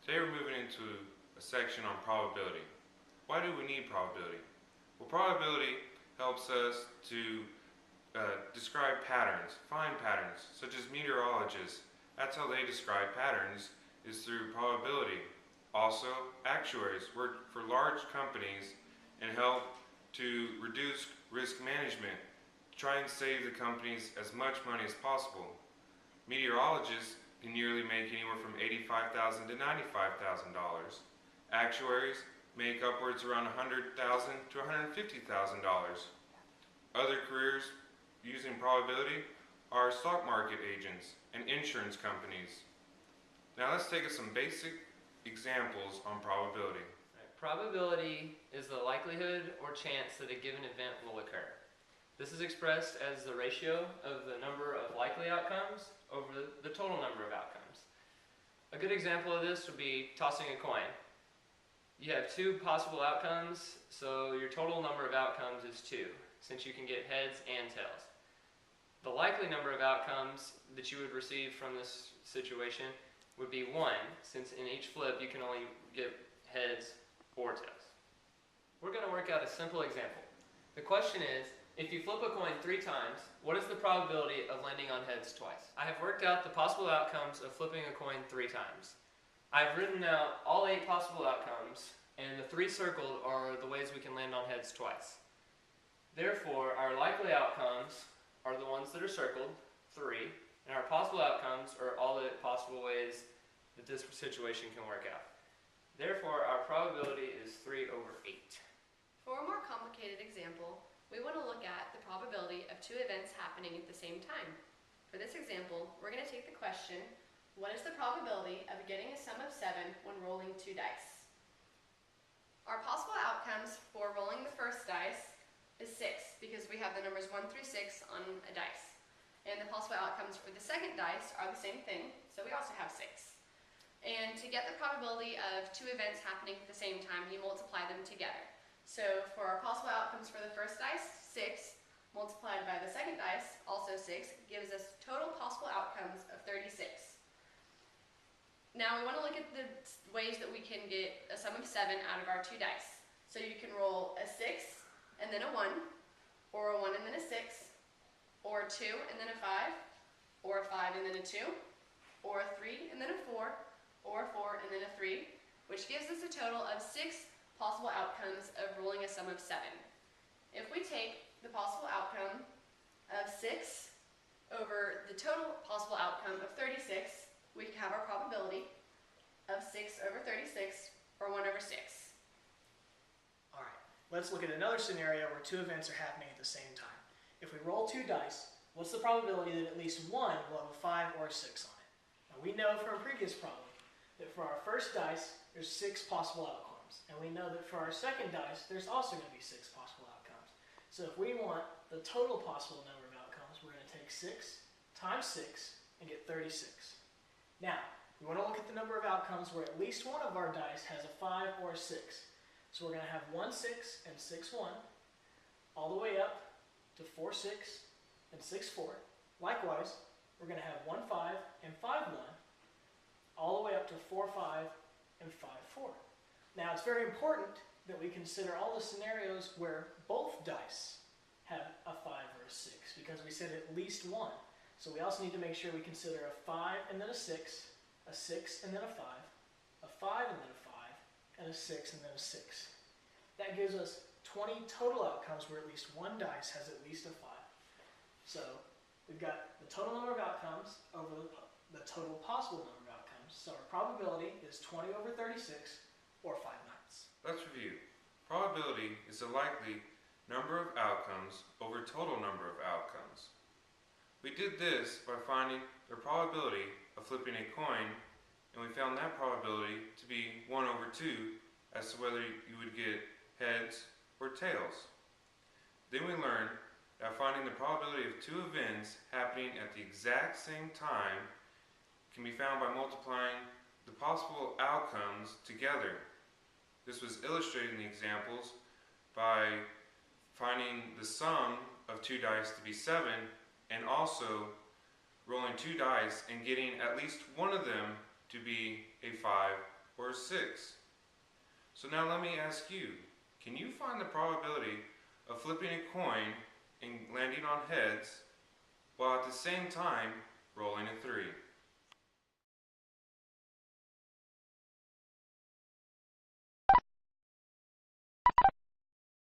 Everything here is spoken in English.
Today we're moving into a section on probability. Why do we need probability? Well, probability helps us to describe patterns, find patterns, such as meteorologists. That's how they describe patterns, is through probability. Also, actuaries work for large companies and help to reduce risk management, try and save the companies as much money as possible. Meteorologists can yearly make anywhere from $85,000 to $95,000. Actuaries make upwards around $100,000 to $150,000. Other careers using probability are stock market agents and insurance companies. Now let's take some basic examples on probability. Probability is the likelihood or chance that a given event will occur. This is expressed as the ratio of the number of likely outcomes over the total number of outcomes. A good example of this would be tossing a coin. You have two possible outcomes, so your total number of outcomes is 2, since you can get heads and tails. The likely number of outcomes that you would receive from this situation would be 1, since in each flip you can only get heads or tails. We're going to work out a simple example. The question is, if you flip a coin 3 times, what is the probability of landing on heads twice? I have worked out the possible outcomes of flipping a coin 3 times. I've written out all 8 possible outcomes, and the 3 circled are the ways we can land on heads twice. Therefore, our likely outcomes are the ones that are circled, 3, and our possible outcomes are all the possible ways that this situation can work out. Therefore, our probability is 3 over 8. For a more complicated example, we want to look at the probability of 2 events happening at the same time. For this example, we're going to take the question, what is the probability of getting a sum of 7 when rolling 2 dice? Our possible outcomes for rolling the first dice is 6, because we have the numbers 1 through 6 on a dice. And the possible outcomes for the second dice are the same thing, so we also have 6. And to get the probability of 2 events happening at the same time, you multiply them together. So for our possible outcomes for the first dice, 6, multiplied by the second dice, also 6, gives us total possible outcomes of 36. Now we want to look at the ways that we can get a sum of 7 out of our 2 dice. So you can roll a 6 and then a 1, or a 1 and then a 6, or a 2 and then a 5, or a 5 and then a 2, or a 3 and then a 4, or a 4 and then a 3, which gives us a total of 6 possible outcomes of rolling a sum of 7. If we take the possible outcome of 6 over the total possible outcome of 36, we have our probability of 6 over 36, or 1 over 6. Alright, let's look at another scenario where 2 events are happening at the same time. If we roll 2 dice, what's the probability that at least one will have a 5 or a 6 on it? Now we know from a previous problem that for our first dice, there's 6 possible outcomes. And we know that for our second dice, there's also going to be 6 possible outcomes. So if we want the total possible number of outcomes, we're going to take 6 times 6 and get 36. Now, we want to look at the number of outcomes where at least one of our dice has a 5 or a 6. So we're going to have 1, 6 and 6, 1, all the way up to 4, 6 and 6, 4. Likewise, we're going to have 1, 5 and 5, 1, all the way up to 4, 5 and 5, 4. Now, it's very important that we consider all the scenarios where both dice have a 5 or a 6, because we said at least one. So we also need to make sure we consider a 5 and then a 6 and then a 5 and then a 5, and a 6 and then a 6. That gives us 20 total outcomes where at least one dice has at least a 5. So we've got the total number of outcomes over the total possible number of outcomes. So our probability is 20 over 36, or 5/9. Let's review. Probability is the likely number of outcomes over total number of outcomes. We did this by finding the probability of flipping a coin, and we found that probability to be 1 over 2 as to whether you would get heads or tails. Then we learned that finding the probability of 2 events happening at the exact same time can be found by multiplying the possible outcomes together. This was illustrated in the examples by finding the sum of 2 dice to be 7, and also rolling 2 dice and getting at least one of them to be a 5 or a 6. So now let me ask you, can you find the probability of flipping a coin and landing on heads while at the same time rolling a 3?